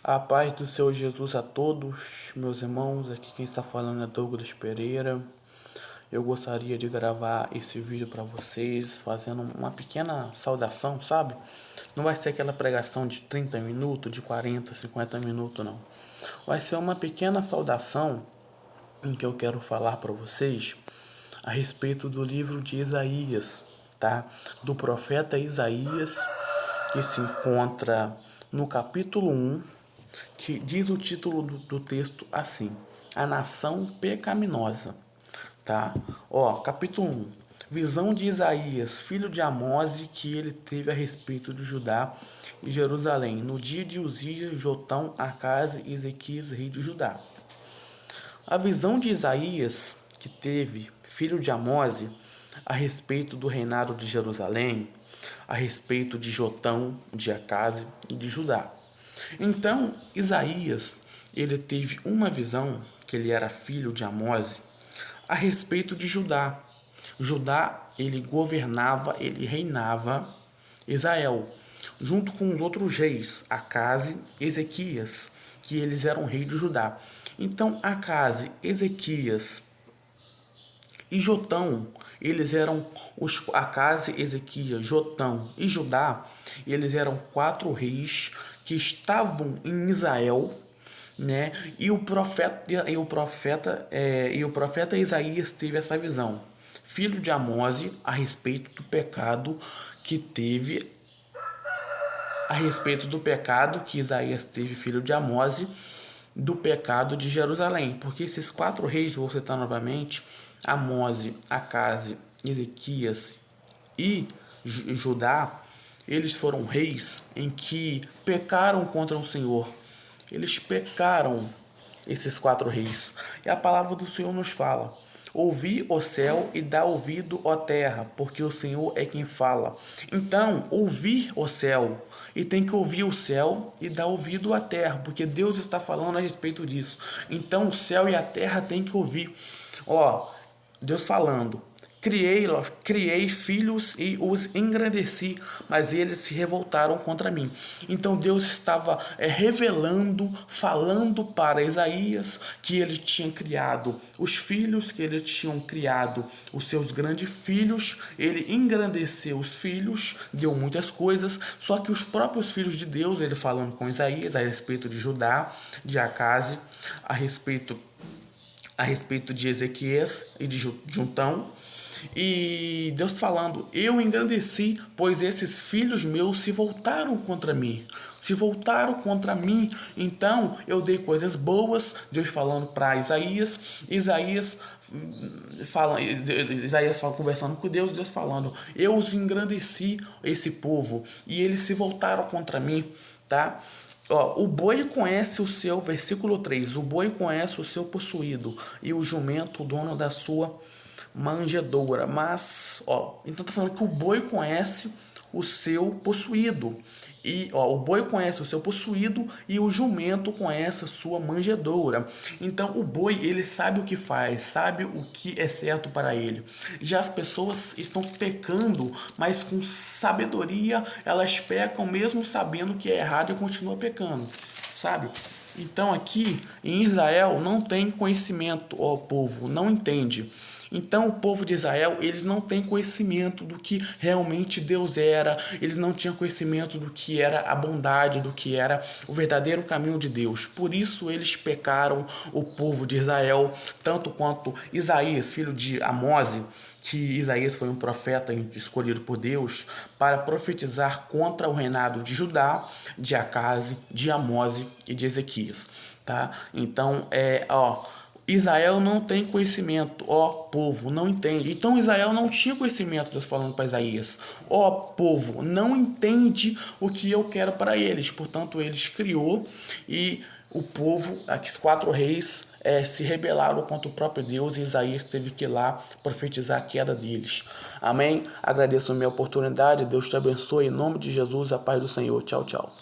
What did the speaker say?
A paz do Senhor Jesus a todos, meus irmãos. Aqui quem está falando é Douglas Pereira. Eu gostaria de gravar esse vídeo para vocês, fazendo uma pequena saudação, sabe? Não vai ser aquela pregação de 30 minutos, de 40, 50 minutos, não. Vai ser uma pequena saudação em que eu quero falar para vocês a respeito do livro de Isaías, tá? Do profeta Isaías, que se encontra no capítulo 1, que diz o título do texto assim: A Nação Pecaminosa, tá? Capítulo 1. Visão de Isaías, filho de Amós, que ele teve a respeito de Judá e Jerusalém, no dia de Uzias, Jotão, Acás e Ezequias, rei de Judá. A visão de Isaías, que teve, filho de Amós, a respeito do reinado de Jerusalém, a respeito de Jotão, de Acás e de Judá. Então, Isaías, ele teve uma visão, que ele era filho de Amós, a respeito de Judá. Judá, ele governava, ele reinava Israel, junto com os outros reis, Acás e Ezequias, que eles eram reis de Judá. Então, Acás, Ezequias e Jotão, eles eram os Acás, Ezequias, Jotão e Judá, eles eram 4 reis que estavam em Israel, né? E o profeta Isaías teve essa visão, filho de Amós, a respeito do pecado que teve, a respeito do pecado que Isaías teve, filho de Amós, do pecado de Jerusalém, porque esses 4 reis, vou citar novamente, Amós, Acás, Ezequias e Judá, eles foram reis em que pecaram contra o Senhor. Eles pecaram, esses 4 reis. E a palavra do Senhor nos fala: ouvi, ó céu, e dá ouvido, ó terra, porque o Senhor é quem fala. Então, ouvir, ó céu, e tem que ouvir o céu e dar ouvido à terra, porque Deus está falando a respeito disso. Então, o céu e a terra tem que ouvir. Deus falando: criei filhos e os engrandeci, mas eles se revoltaram contra mim. Então Deus estava revelando, falando para Isaías que ele tinha criado os filhos, que ele tinha criado os seus grandes filhos, ele engrandeceu os filhos, deu muitas coisas, só que os próprios filhos de Deus, ele falando com Isaías a respeito de Judá, de Acás, a respeito de Ezequias e de Jotão, e Deus falando: eu engrandeci, pois esses filhos meus se voltaram contra mim. Então eu dei coisas boas. Deus falando para Isaías, Isaías conversando com Deus, Deus falando: eu os engrandeci, esse povo, e eles se voltaram contra mim, tá? O boi conhece o seu, versículo 3, o boi conhece o seu possuído, e o jumento o dono da sua manjedoura. Mas, então tá falando que o boi conhece o seu possuído. E o boi conhece o seu possuído e o jumento conhece a sua manjedoura. Então o boi, ele sabe o que faz, sabe o que é certo para ele. Já as pessoas estão pecando, mas com sabedoria elas pecam mesmo sabendo que é errado e continuam pecando, sabe? Então aqui em Israel não tem conhecimento, o povo não entende. Então o povo de Israel, eles não têm conhecimento do que realmente Deus era, eles não tinham conhecimento do que era a bondade, do que era o verdadeiro caminho de Deus. Por isso eles pecaram, o povo de Israel, tanto quanto Isaías, filho de Amós, que Isaías foi um profeta escolhido por Deus para profetizar contra o reinado de Judá, de Acás, de Amós e de Ezequias, tá? Então, Israel não tem conhecimento, povo, não entende. Então Israel não tinha conhecimento, Deus falando para Isaías: povo, não entende o que eu quero para eles. Portanto, eles criou, e o povo, aqueles 4 reis, se rebelaram contra o próprio Deus, e Isaías teve que ir lá profetizar a queda deles. Amém? Agradeço a minha oportunidade, Deus te abençoe, em nome de Jesus, a paz do Senhor. Tchau, tchau.